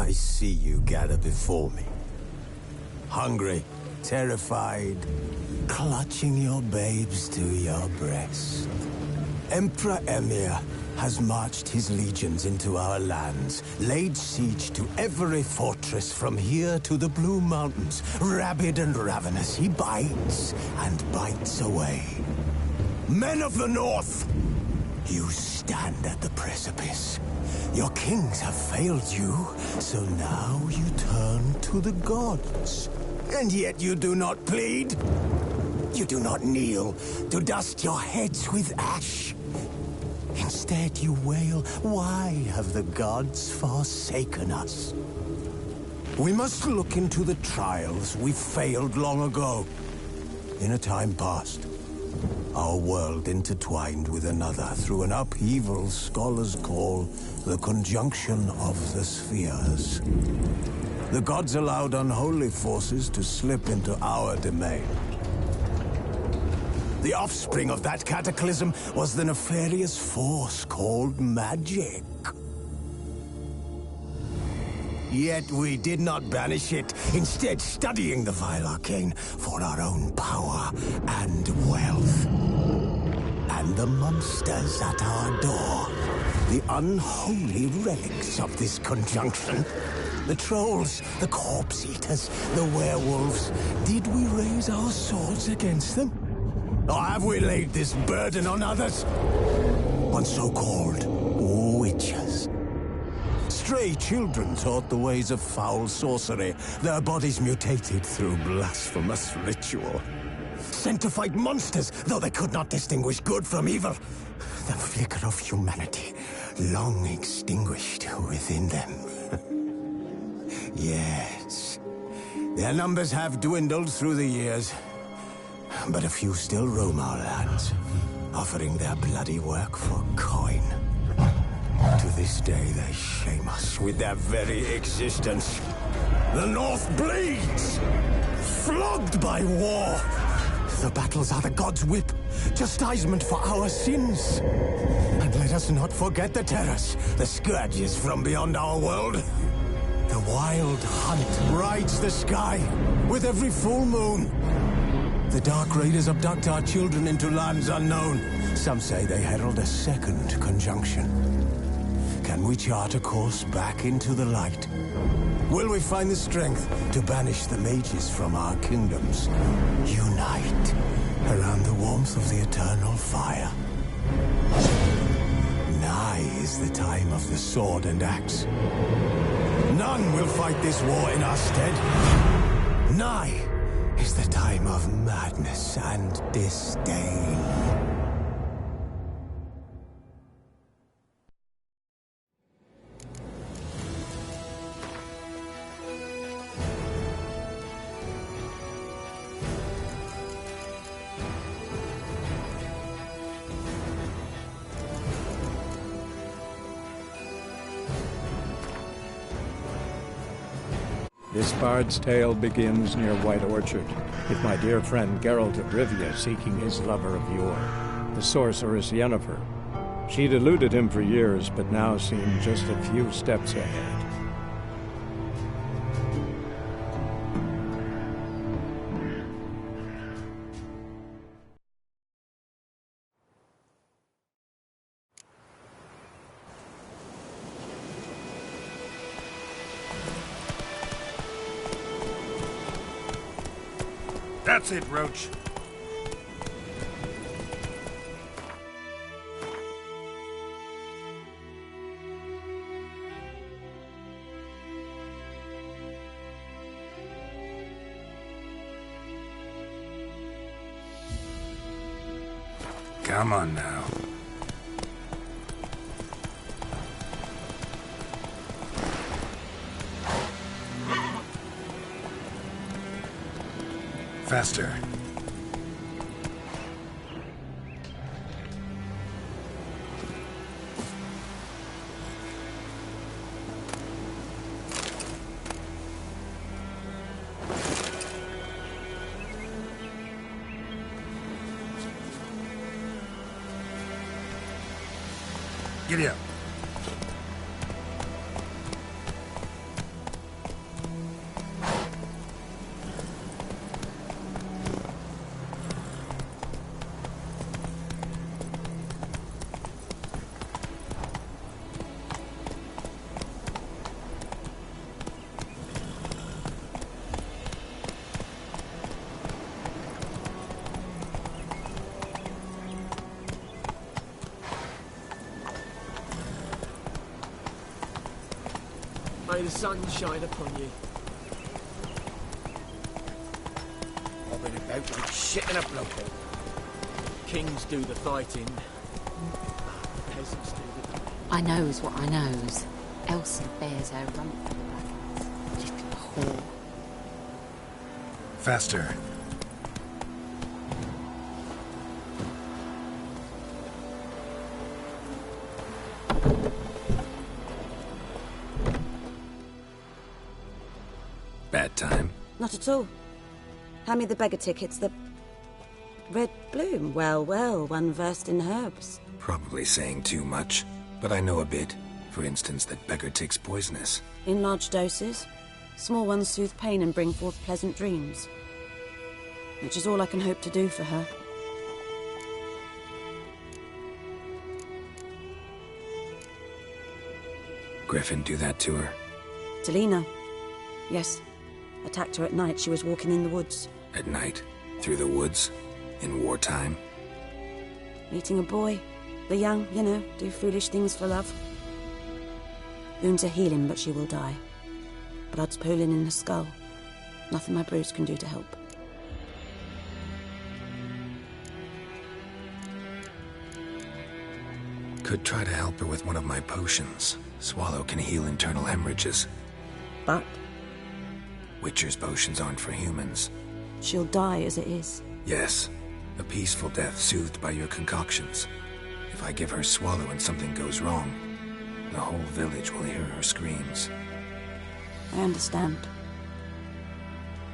I see you gather before me. Hungry, terrified, clutching your babes to your breast. Emperor Emir has marched his legions into our lands, laid siege to every fortress from here to the Blue Mountains. Rabid and ravenous, he bites and bites away. Men of the North, you stand at the precipice. Your kings have failed you, so now you turn to the gods. And yet you do not plead. You do not kneel to dust your heads with ash. Instead you wail, why have the gods forsaken us? We must look into the trials we failed long ago. In a time past, our world intertwined with another through an upheaval scholars call the conjunction of the spheres. The gods allowed unholy forces to slip into our domain. The offspring of that cataclysm was the nefarious force called magic. Yet we did not banish it, instead studying the vile arcane for our own power and wealth. And the monsters at our door, the unholy relics of this conjunction. The trolls, the corpse-eaters, the werewolves. Did we raise our swords against them? Or have we laid this burden on others? On so-called witches. Stray children taught the ways of foul sorcery, their bodies mutated through blasphemous ritual. Sent to fight monsters, though they could not distinguish good from evil. The flicker of humanity, long extinguished within them. Yes, their numbers have dwindled through the years, but a few still roam our lands, offering their bloody work for coin. To this day, they shame us with their very existence. The North bleeds, flogged by war. The battles are the gods' whip, chastisement for our sins. And let us not forget the terrors, the scourges from beyond our world. The wild hunt rides the sky with every full moon. The Dark Raiders abduct our children into lands unknown. Some say they herald a second conjunction. Can we chart a course back into the light? Will we find the strength to banish the mages from our kingdoms? Unite around the warmth of the eternal fire. Nigh is the time of the sword and axe. None will fight this war in our stead. Nigh is the time of madness and disdain. This bard's tale begins near White Orchard, with my dear friend Geralt of Rivia seeking his lover of yore, the sorceress Yennefer. She'd eluded him for years, but now seemed just a few steps ahead. That's it, Roach. Come on now. Faster. Giddy up. May the sun shine upon you. I've been about like shit in a bloke. Kings do the fighting. Peasants do the... I knows what I knows. Elsie bears her rump for the blackguards. Little whore. Faster. Bad time? Not at all. Hand me the beggar tickets, the... Red bloom. Well, well, one versed in herbs. Probably saying too much, but I know a bit. For instance, that beggar tick's poisonous. In large doses. Small ones soothe pain and bring forth pleasant dreams. Which is all I can hope to do for her. Griffin do that to her? Delina. Yes. Attacked her at night. She was walking in the woods. At night? Through the woods? In wartime? Meeting a boy. The young, you know, do foolish things for love. Wounds are healing, but she will die. Blood's pooling in her skull. Nothing my bruise can do to help. Could try to help her with one of my potions. Swallow can heal internal hemorrhages. But Witcher's potions aren't for humans. she'll die as it is. Yes. A peaceful death soothed by your concoctions. If I give her Swallow and something goes wrong, the whole village will hear her screams. I understand.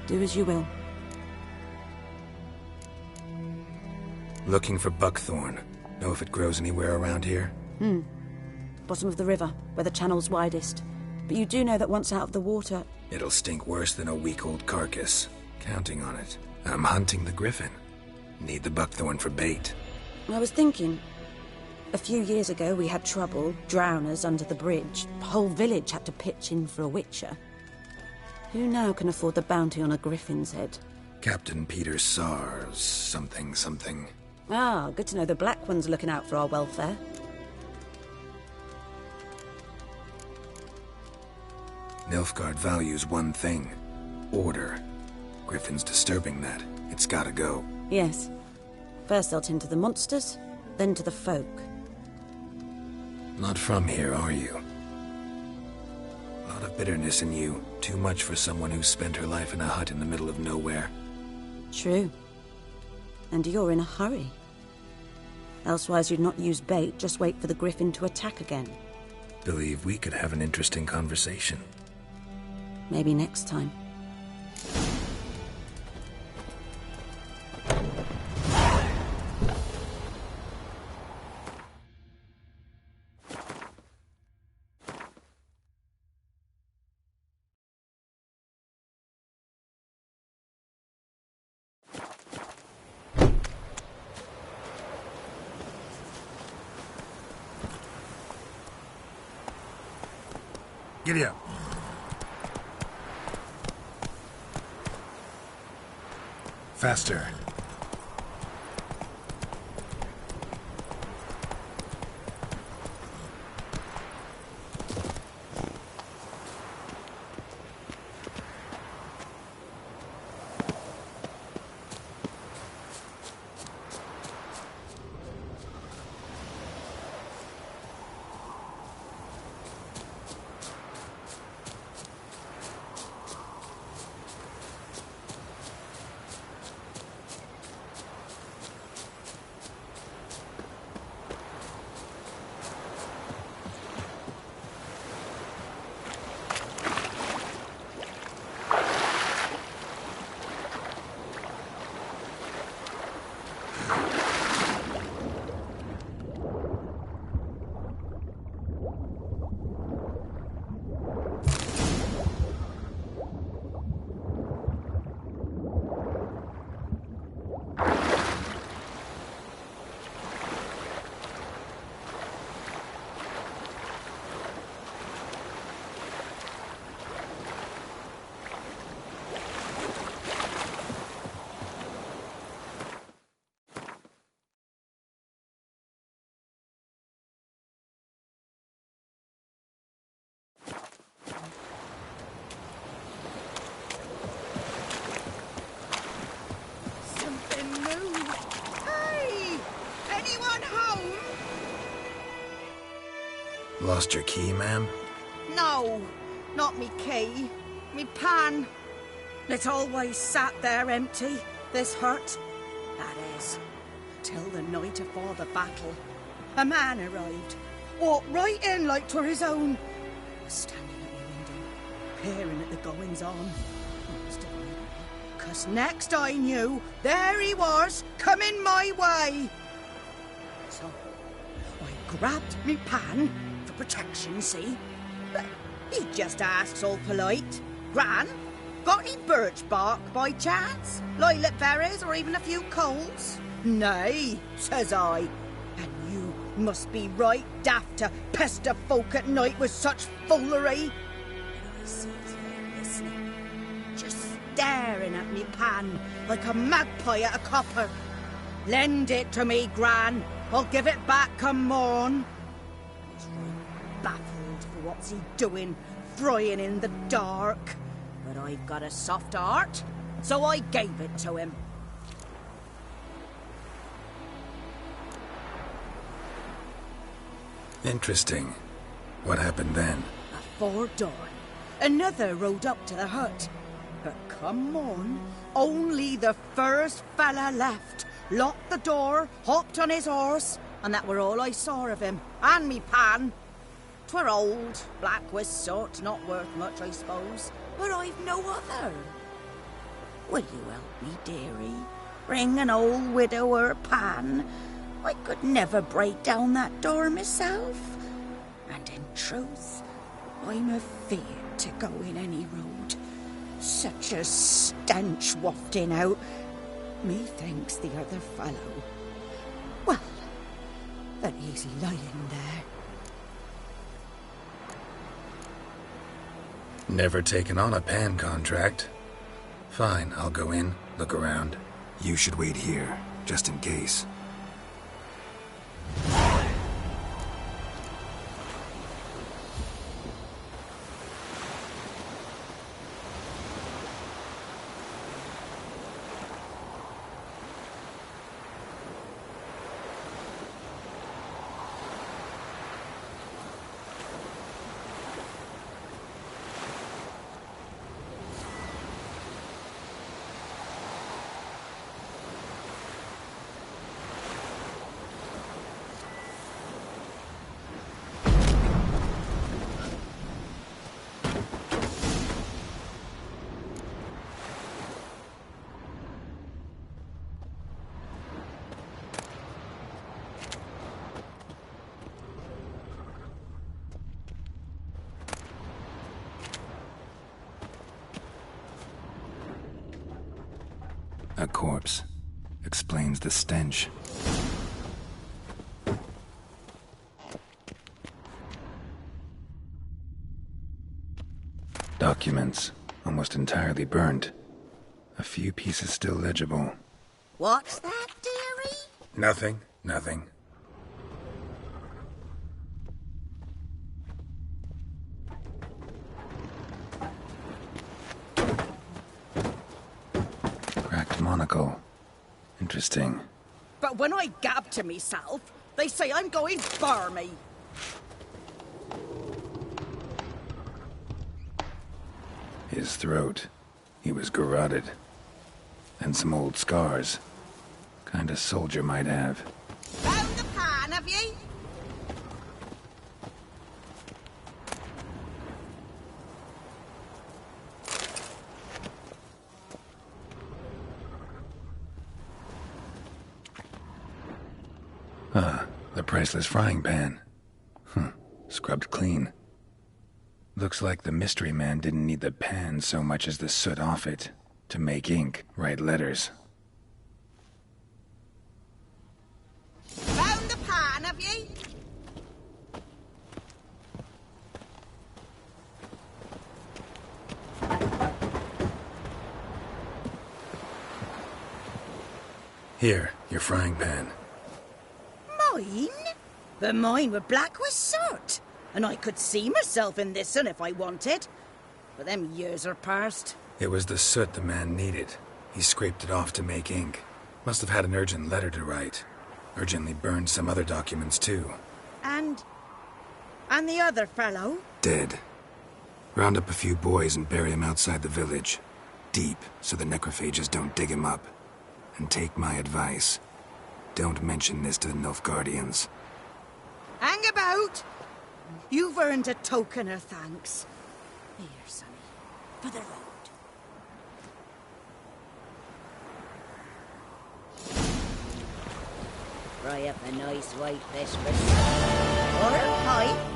Do as you will. Looking for buckthorn. Know if it grows anywhere around here? Bottom of the river, where the channel's widest. But you do know that once out of the water... It'll stink worse than a week-old carcass. Counting on it. I'm hunting the griffin. Need the buckthorn for bait. I was thinking... A few years ago we had trouble, drowners under the bridge. The whole village had to pitch in for a witcher. Who now can afford the bounty on a griffin's head? Captain Peter Sars, something. Ah, good to know the Black One's looking out for our welfare. Nilfgaard values one thing. Order. Griffin's disturbing that. It's gotta go. Yes. First they'll tend to the monsters, then to the folk. Not from here, are you? A lot of bitterness in you. Too much for someone who spent her life in a hut in the middle of nowhere. True. And you're in a hurry. Elsewise you'd not use bait, just wait for the griffin to attack again. Believe we could have an interesting conversation. Maybe next time. Giddy up. Faster. Lost your key, ma'am? No, not me key. Me pan. It always sat there empty, this hut. That is, till the night afore the battle. A man arrived, walked right in like 'twere his own. Was standing at my window, peering at the goings-on. I must have known, 'cause next I knew, there he was, coming my way. So, I grabbed me pan, for protection, see? But he just asks all polite, Gran, got any birch bark by chance? Lilac berries or even a few coals? Nay, says I. And you must be right daft to pester folk at night with such foolery. And I sits there listening, just staring at me pan like a magpie at a copper. Lend it to me, Gran. I'll give it back come morn. He's right baffled for what's he doing, frying in the dark. But I've got a soft heart, so I gave it to him. Interesting. What hafpened then? Afore dawn, another rode up to the hut. But come on, only the first fella left. Locked the door, hopped on his horse, and that were all I saw of him. And me pan. 'Twere old, black with soot, not worth much, I suppose. But I've no other. Will you help me, dearie? Bring an old widower pan. I could never break down that door myself. And in truth, I'm afeard to go in any road. Such a stench wafting out. Methinks the other fellow, well, that he's lying there. Never taken on a pan contract. Fine, I'll go in, look around. You should wait here, just in case. A corpse. Explains the stench. Documents. Almost entirely burned. A few pieces still legible. What's that, dearie? Nothing. Cracked monocle. Interesting. But when I gab to myself, they say I'm going barmy. His throat. He was garroted. And some old scars. Kind of soldier might have. Found the pan, have ye? Ah, the priceless frying pan. Scrubbed clean. Looks like the mystery man didn't need the pan so much as the soot off it to make ink, write letters. Found the pan, have ye? Here, your frying pan. Mine? But mine were black with soot. And I could see myself in this one if I wanted. But them years are past. It was the soot the man needed. He scraped it off to make ink. Must have had an urgent letter to write. Urgently burned some other documents too. And And the other fellow? Dead. Round up a few boys and bury him outside the village. Deep, so the necrophages don't dig him up. And take my advice. Don't mention this to the Nilfgaardians. Hang about! You've earned a token of thanks. Here, sonny, for the road. Fry up a nice white fish for supper. Or a pike.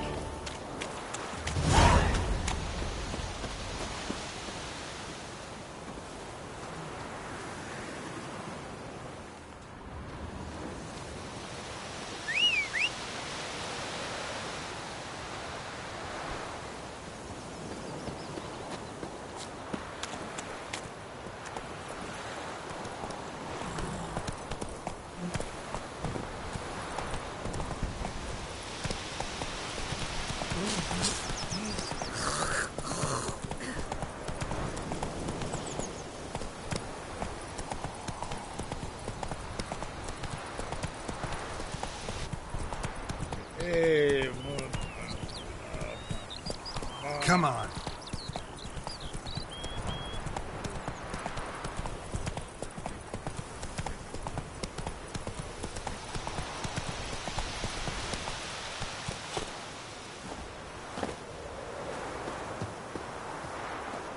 Come on.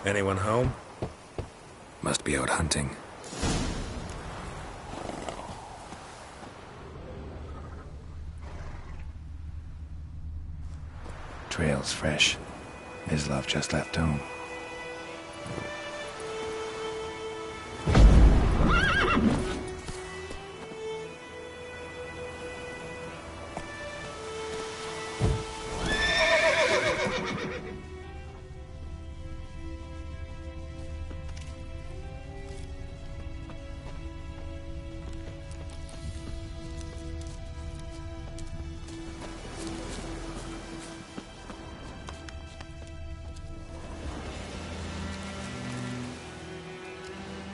Anyone home? Must be out hunting. Trail's fresh. Mislav just left home.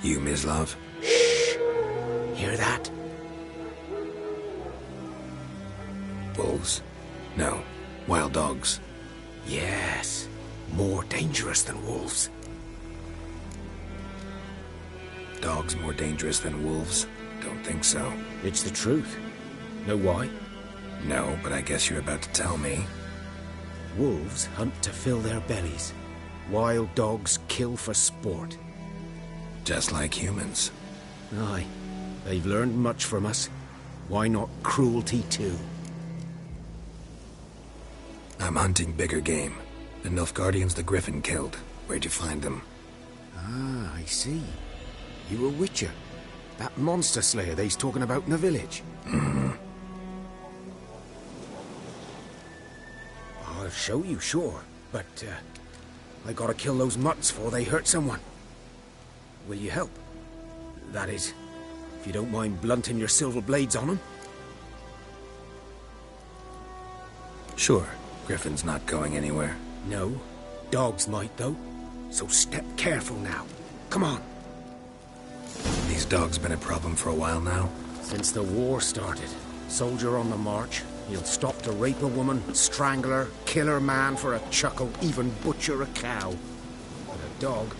You, Mislav? Hear that? Wolves? No. Wild dogs. Yes. More dangerous than wolves. Dogs more dangerous than wolves? Don't think so. It's the truth. Know why? No, but I guess you're about to tell me. Wolves hunt to fill their bellies. Wild dogs kill for sport. Just like humans. Aye. They've learned much from us. Why not cruelty too? I'm hunting bigger game. The Nilfgaardians the Griffin killed. Where'd you find them? Ah, I see. You a witcher. That monster slayer they's talking about in the village. Mm-hmm. I'll show you, sure. But, I gotta kill those mutts before they hurt someone. Will you help? That is, if you don't mind blunting your silver blades on them. Sure. Griffin's not going anywhere. No. Dogs might, though. So step careful now. Come on. These dogs been a problem for a while now? Since the war started. Soldier on the march. He'll stop to rape a woman, strangle her, kill her man for a chuckle, even butcher a cow. But a dog,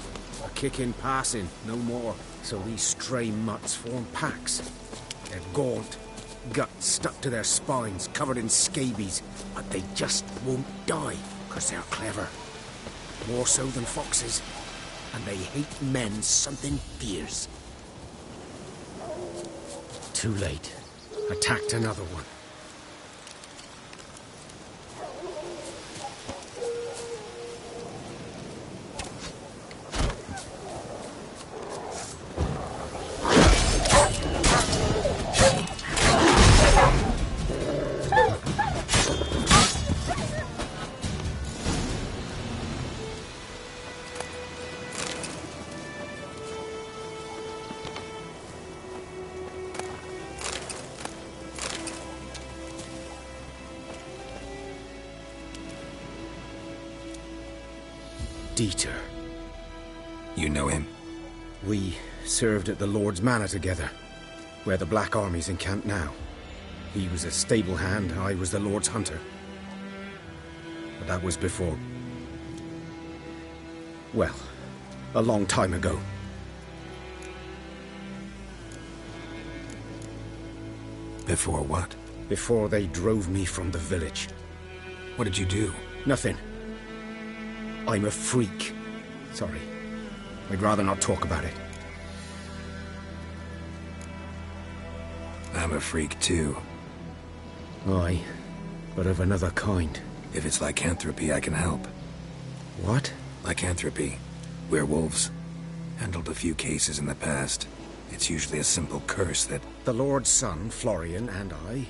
a kick in passing, no more. So these stray mutts form packs. They're gaunt, guts stuck to their spines, covered in scabies. But they just won't die, 'cause they're clever. More so than foxes. And they hate men something fierce. Too late. Attacked another one. Dieter. You know him? We served at the Lord's Manor together, where the Black Army's encamped now. He was a stable hand, I was the Lord's hunter. But that was before... well, a long time ago. Before what? Before they drove me from the village. What did you do? Nothing. I'm a freak. Sorry. I'd rather not talk about it. I'm a freak too. Aye, but of another kind. If it's lycanthropy, I can help. What? Lycanthropy. Werewolves. Handled a few cases in the past. It's usually a simple curse that... The Lord's son, Florian, and I...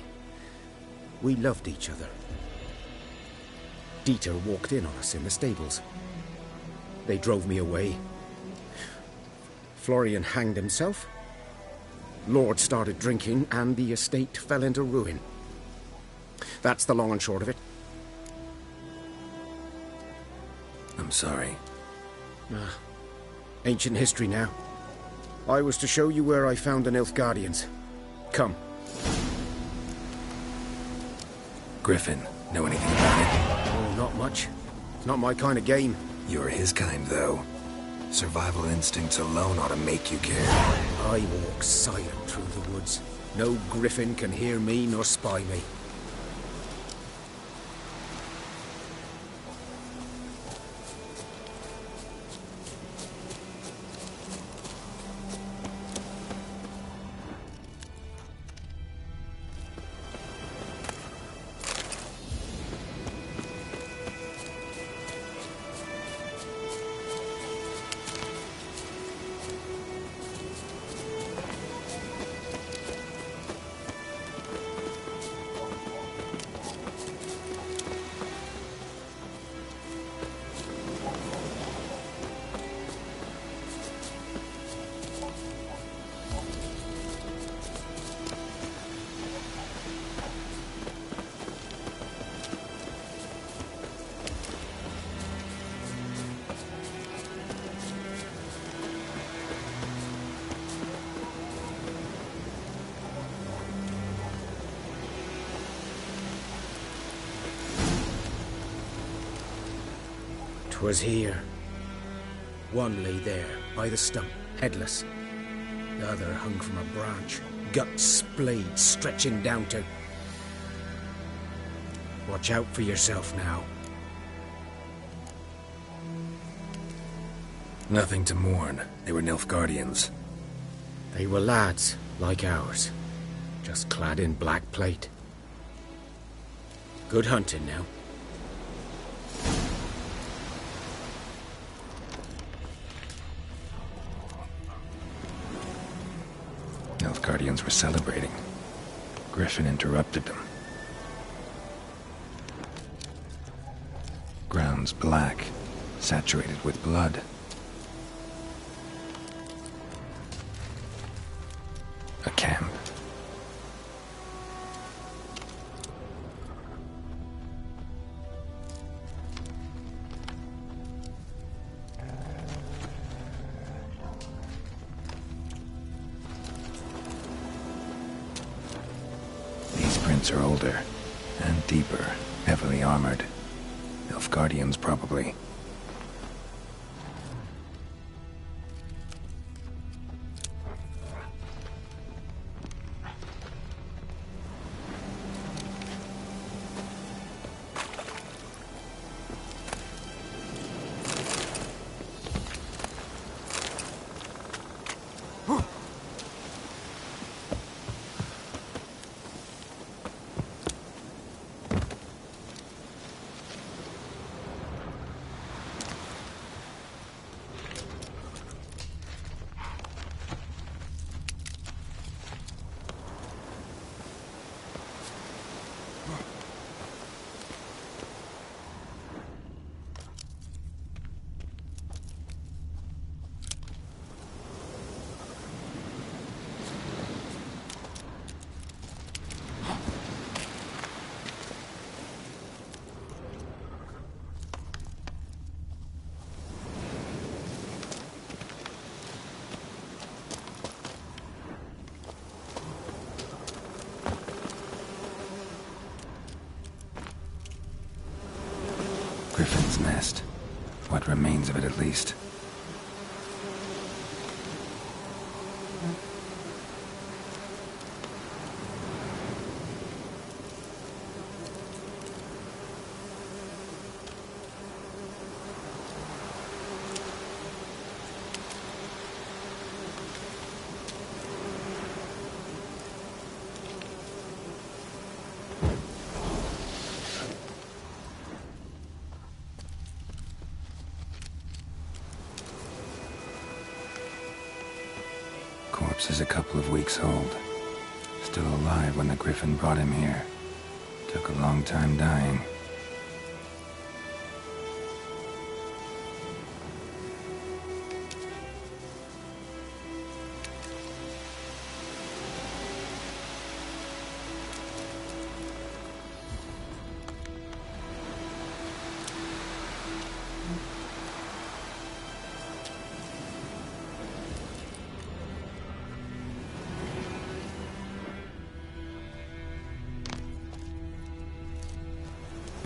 we loved each other. Dieter walked in on us in the stables. They drove me away. Florian hanged himself. Lord started drinking, and the estate fell into ruin. That's the long and short of it. I'm sorry. Ancient history now. I was to show you where I found the Nilfgaardians. Come. Griffin, know anything about it? Oh, not much. It's not my kind of game. You're his kind, though. Survival instincts alone ought to make you care. I walk silent through the woods. No griffin can hear me nor spy me. Was here. One lay there, by the stump, headless. The other hung from a branch, guts splayed, stretching down to... Watch out for yourself now. Nothing to mourn. They were Nilfgaardians. They were lads, like ours. Just clad in black plate. Good hunting now. Nilfgaardians were celebrating. Griffin interrupted them. Ground's black, saturated with blood. A camp. Are older and deeper, heavily armored. Nilfgaardians, probably. Griffin's nest. What remains of it, at least. Corpse is a couple of weeks old. Still alive when the Griffin brought him here. Took a long time dying.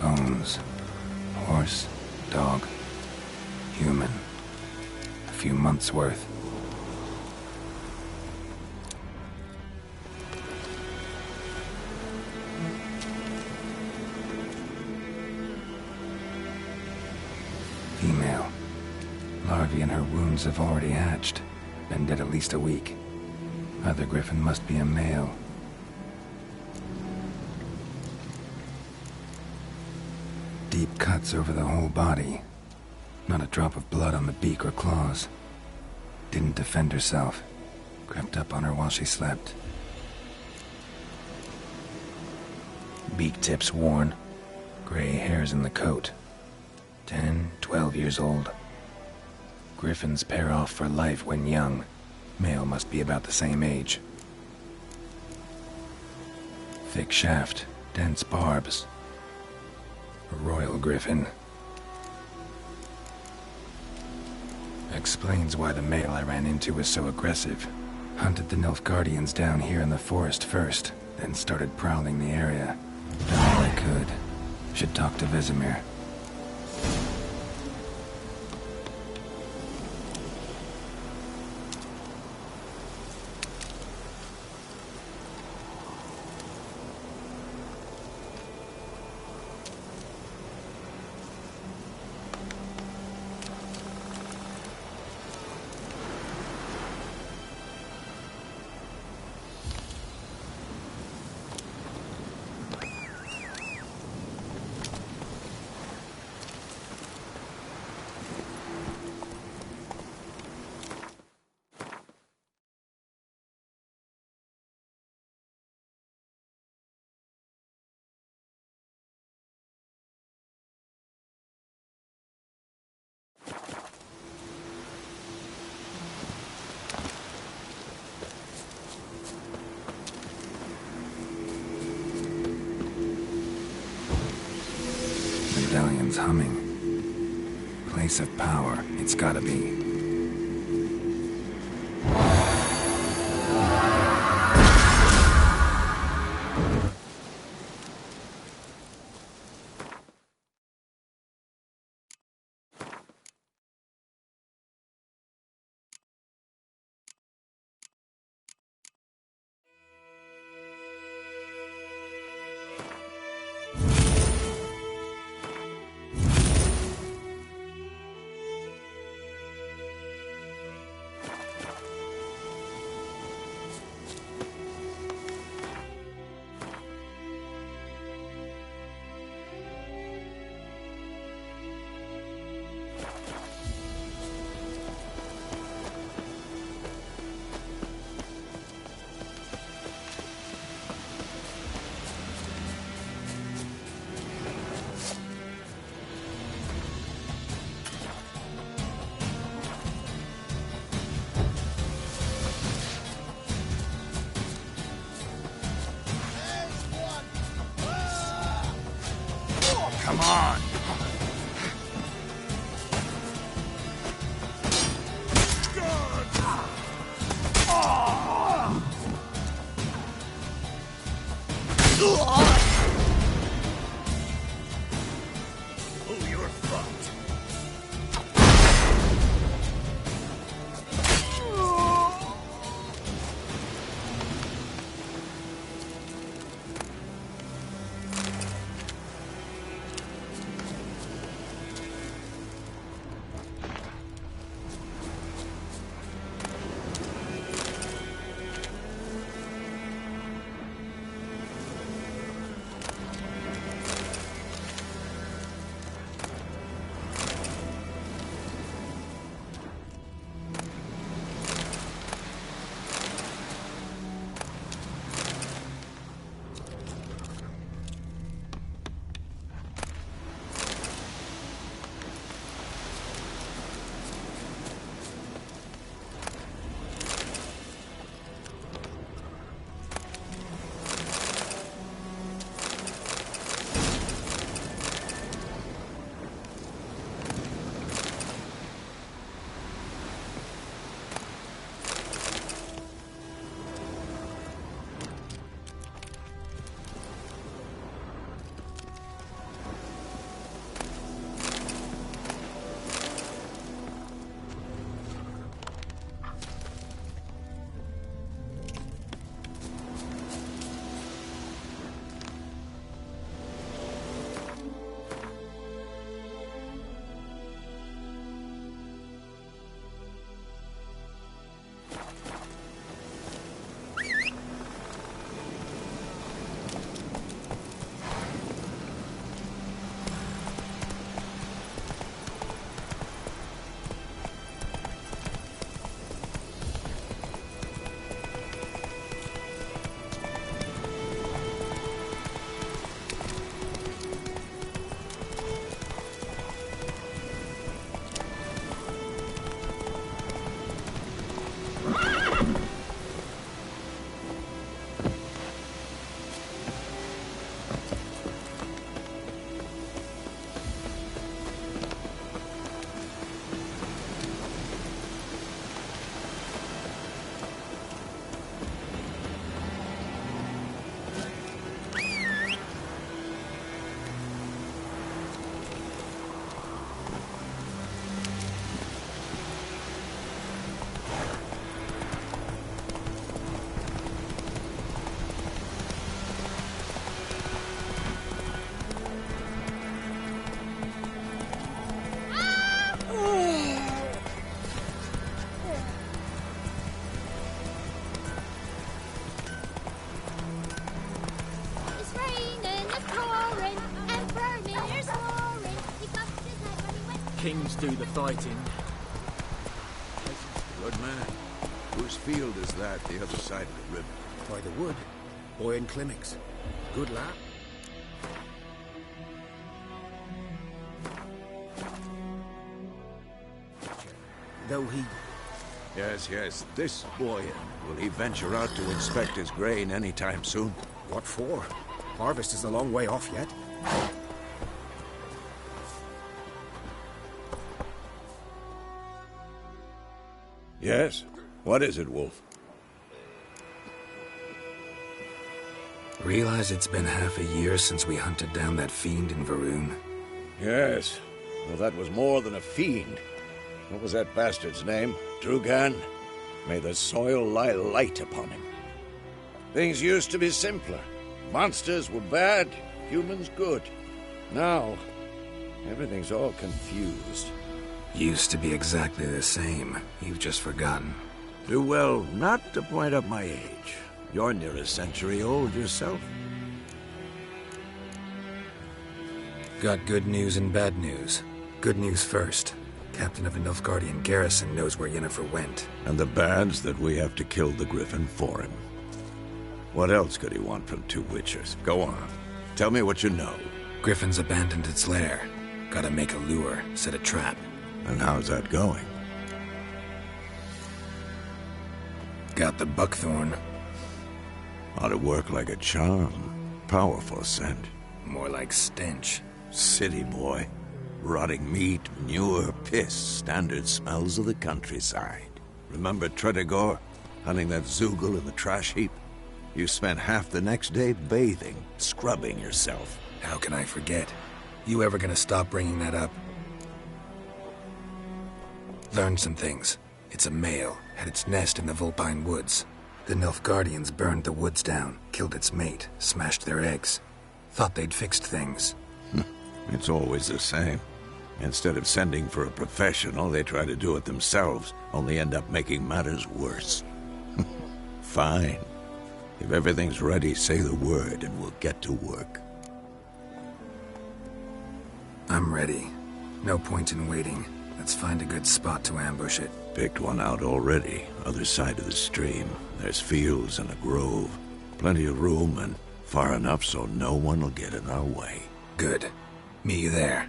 Bones. Horse, dog, human. A few months' worth. Female. Larvae in her wounds have already hatched. Been dead at least a week. Other Griffin must be a male. Deep cuts over the whole body. Not a drop of blood on the beak or claws. Didn't defend herself. Crept up on her while she slept. Beak tips worn. Gray hairs in the coat. 10, 12 years old. Griffins pair off for life when young. Male must be about the same age. Thick shaft, dense barbs. A royal griffin. Explains why the male I ran into was so aggressive. Hunted the Nilfgaardians down here in the forest first, then started prowling the area. Done all I could. Should talk to Vesemir. Medallion's humming. Place of power, it's gotta be. Come on! Oh, you're fine. kings do the fighting. Good man. Whose field is that, the other side of the river? By the wood. Boy in Climmix. Good lad. Though he... Yes. This boy. Will he venture out to inspect his grain any time soon? What for? Harvest is a long way off yet. Yes? What is it, Wolf? Realize it's been half a year since we hunted down that fiend in Varun? Yes. Well, that was more than a fiend. What was that bastard's name? Drugan? May the soil lie light upon him. Things used to be simpler. Monsters were bad, humans good. Now, everything's all confused. Used to be exactly the same. You've just forgotten. Do well not to point up my age. You're near a century old yourself. Got good news and bad news. Good news first. Captain of a Nilfgaardian garrison knows where Yennefer went. And the bad's that we have to kill the Griffin for him. What else could he want from two witchers? Go on. Tell me what you know. Griffin's abandoned its lair. Gotta make a lure, set a trap. And how's that going? Got the buckthorn. Ought to work like a charm. Powerful scent. More like stench. City boy. Rotting meat, manure, piss. Standard smells of the countryside. Remember Tredegor? Hunting that Zoogle in the trash heap? You spent half the next day bathing, scrubbing yourself. How can I forget? You ever gonna stop bringing that up? Learned some things. It's a male, had its nest in the Vulpine Woods. The Nilfgaardians burned the woods down, killed its mate, smashed their eggs. Thought they'd fixed things. It's always the same. Instead of sending for a professional, they try to do it themselves, only end up making matters worse. Fine. If everything's ready, say the word and we'll get to work. I'm ready. No point in waiting. Let's find a good spot to ambush it. Picked one out already, other side of the stream. There's fields and a grove. Plenty of room and far enough so no one will get in our way. Good. Meet you there.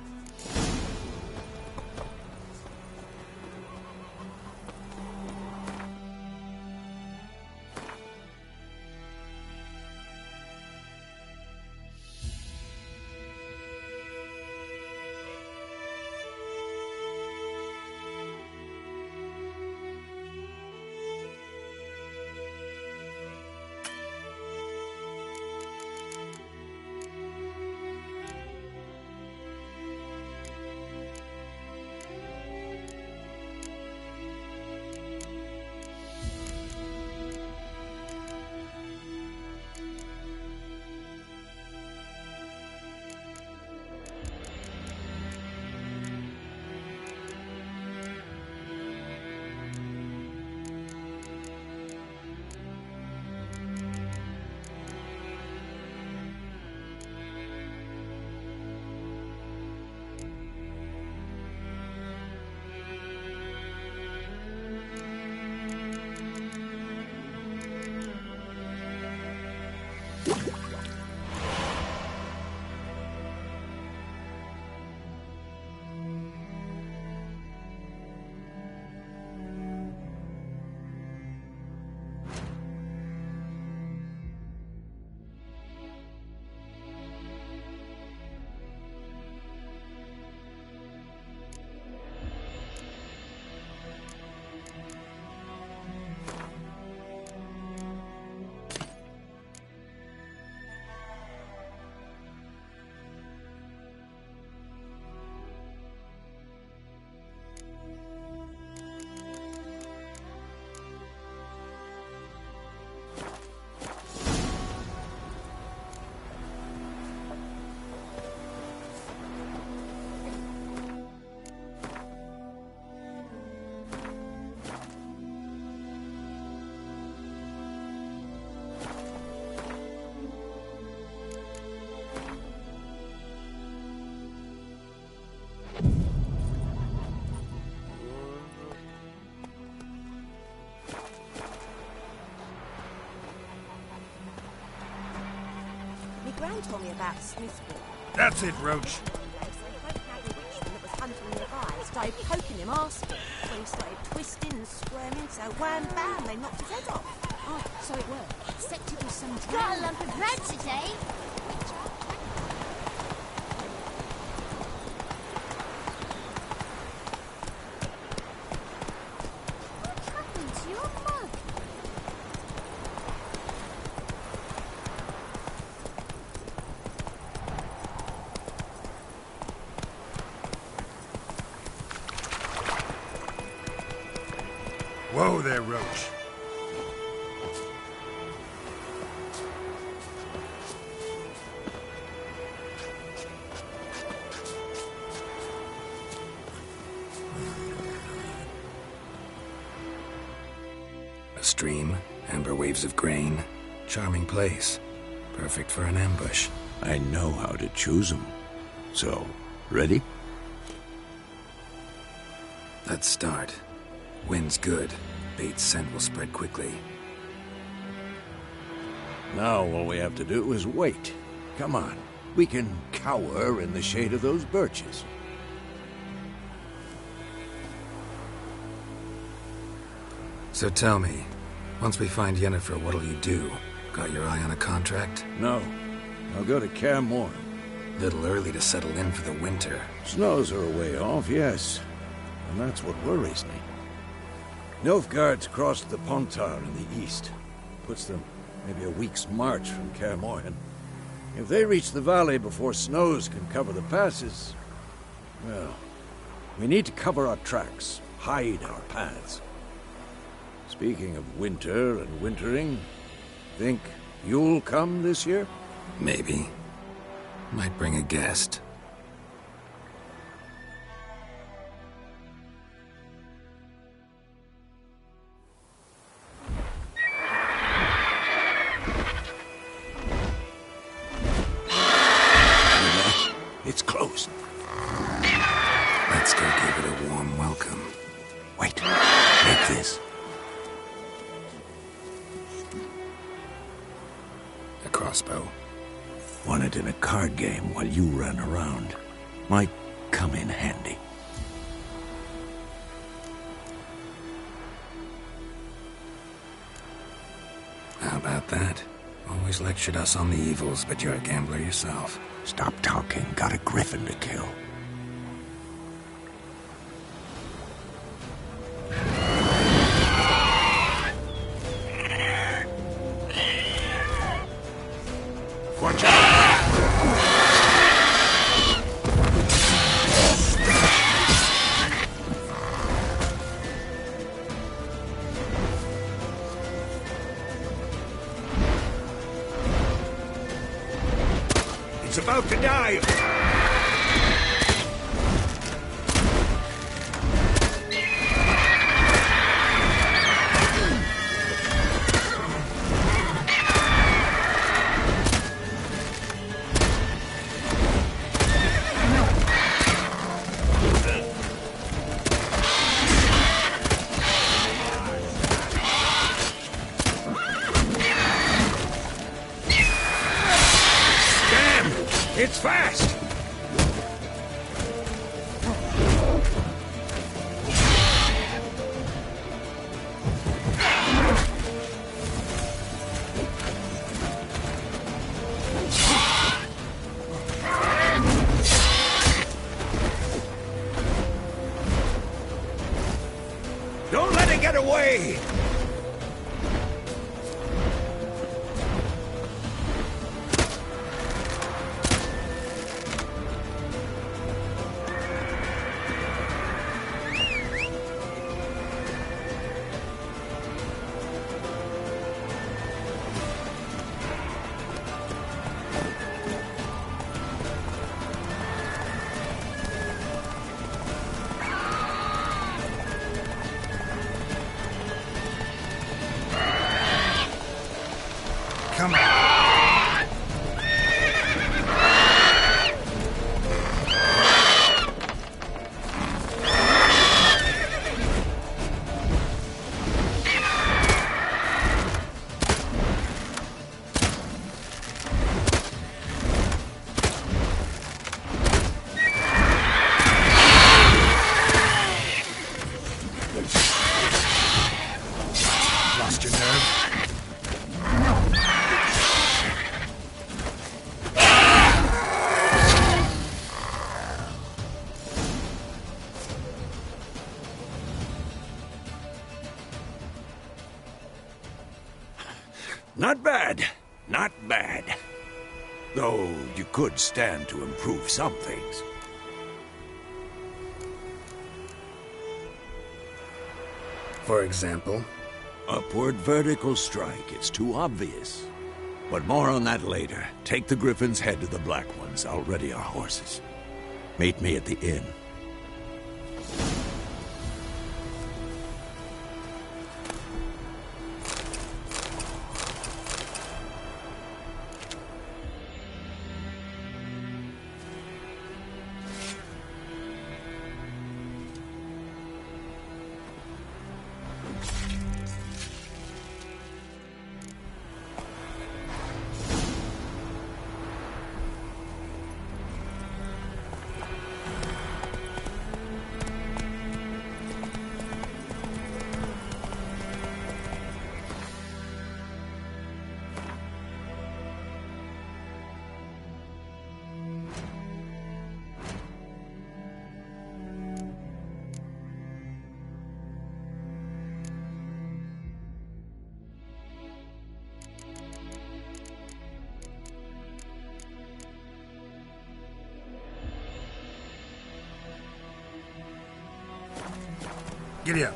Gran told me about Smithville. That's it, Roach. Started poking him arsehole. When he started twisting and squirming, so wham bam, they knocked his head off. Oh, so it worked. Except it was some Got a lump of bread today. What happened to your mug? Whoa there, Roach. A stream, amber waves of grain, charming place. Perfect for an ambush. I know how to choose them. So, ready? Let's start. Wind's good. Bait's scent will spread quickly. Now all we have to do is wait. Come on. We can cower in the shade of those birches. So tell me, once we find Yennefer, what'll you do? Got your eye on a contract? No. I'll go to Kaer Morhen. Little early to settle in for the winter. Snows are a way off, yes. And that's what worries me. Nilfgaard's crossed the Pontar in the east. Puts them maybe a week's march from Kaer Morhen. If they reach the valley before snows can cover the passes, well, we need to cover our tracks, hide our paths. Speaking of winter and wintering, think you'll come this year? Maybe. Might bring a guest. It's closed. Let's go give it a warm welcome. Wait, take this. A crossbow. Won it in a card game while you ran around. Might come in handy. How about that? Always lectured us on the evils, but you're a gambler yourself. Stop talking. Got a griffin to kill. Watch out! It's about to dive! It's fast! Don't let it get away! not bad. Though you could stand to improve some things. For example? Upward vertical strike. It's too obvious. But more on that later. Take the Griffin's head to the Black Ones. I'll ready our horses. Meet me at the inn. Giddy up.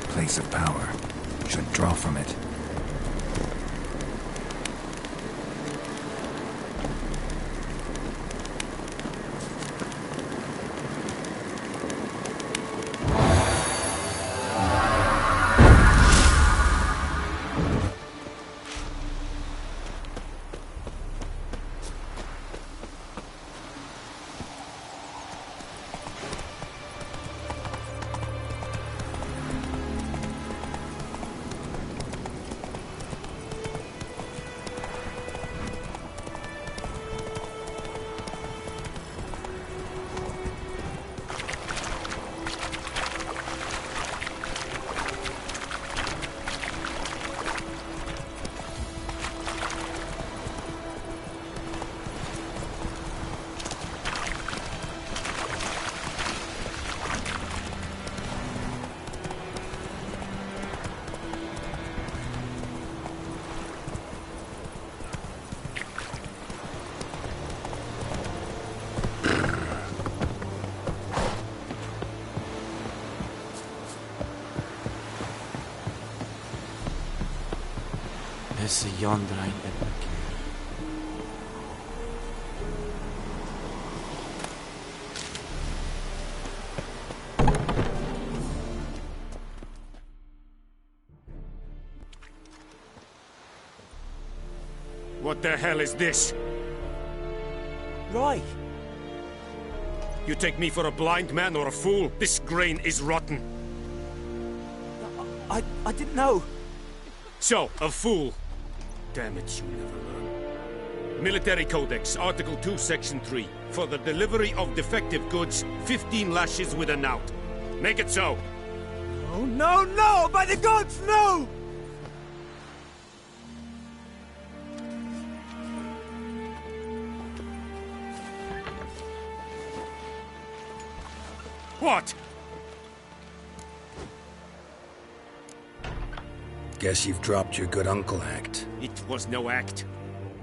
Place of power. Should draw from it. Esse yonder ain't Ep3. What the hell is this? Right. You take me for a blind man or a fool? This grain is rotten. I didn't know. So, a fool. Damn it, you never learn. Military Codex, Article 2, Section 3. For the delivery of defective goods, 15 lashes with a knout. Make it so. Oh, no, no! By the gods, no! What? Guess you've dropped your good uncle act. It was no act.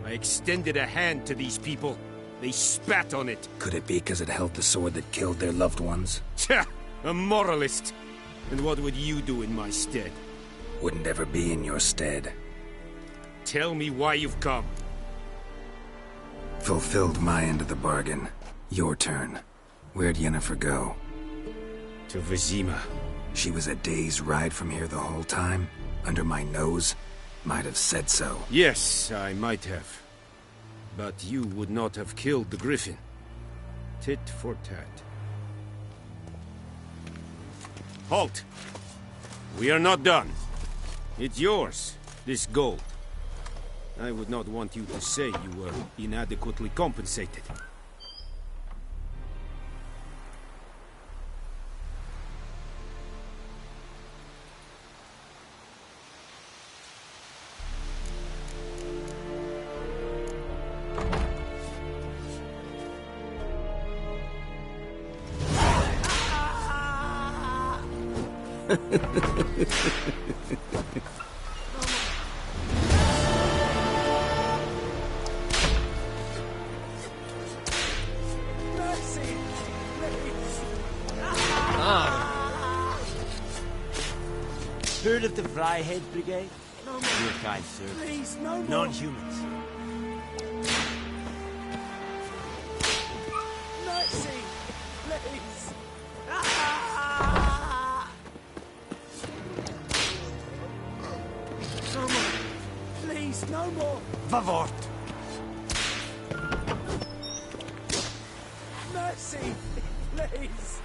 I extended a hand to these people. They spat on it. Could it be because it held the sword that killed their loved ones? Tja! A moralist. And what would you do in my stead? Wouldn't ever be in your stead. Tell me why you've come. Fulfilled my end of the bargain. Your turn. Where'd Yennefer go? To Vizima. She was a day's ride from here the whole time? Under my nose? Might have said so. Yes, I might have. But you would not have killed the Griffin. Tit for tat. Halt! We are not done. It's yours, this gold. I would not want you to say you were inadequately compensated. Heard of the Flyhead Brigade? No more. Your kind, sir. Please, no more. Non-humans. Mercy, please. No more. Please, no more. Vavort. Mercy, please.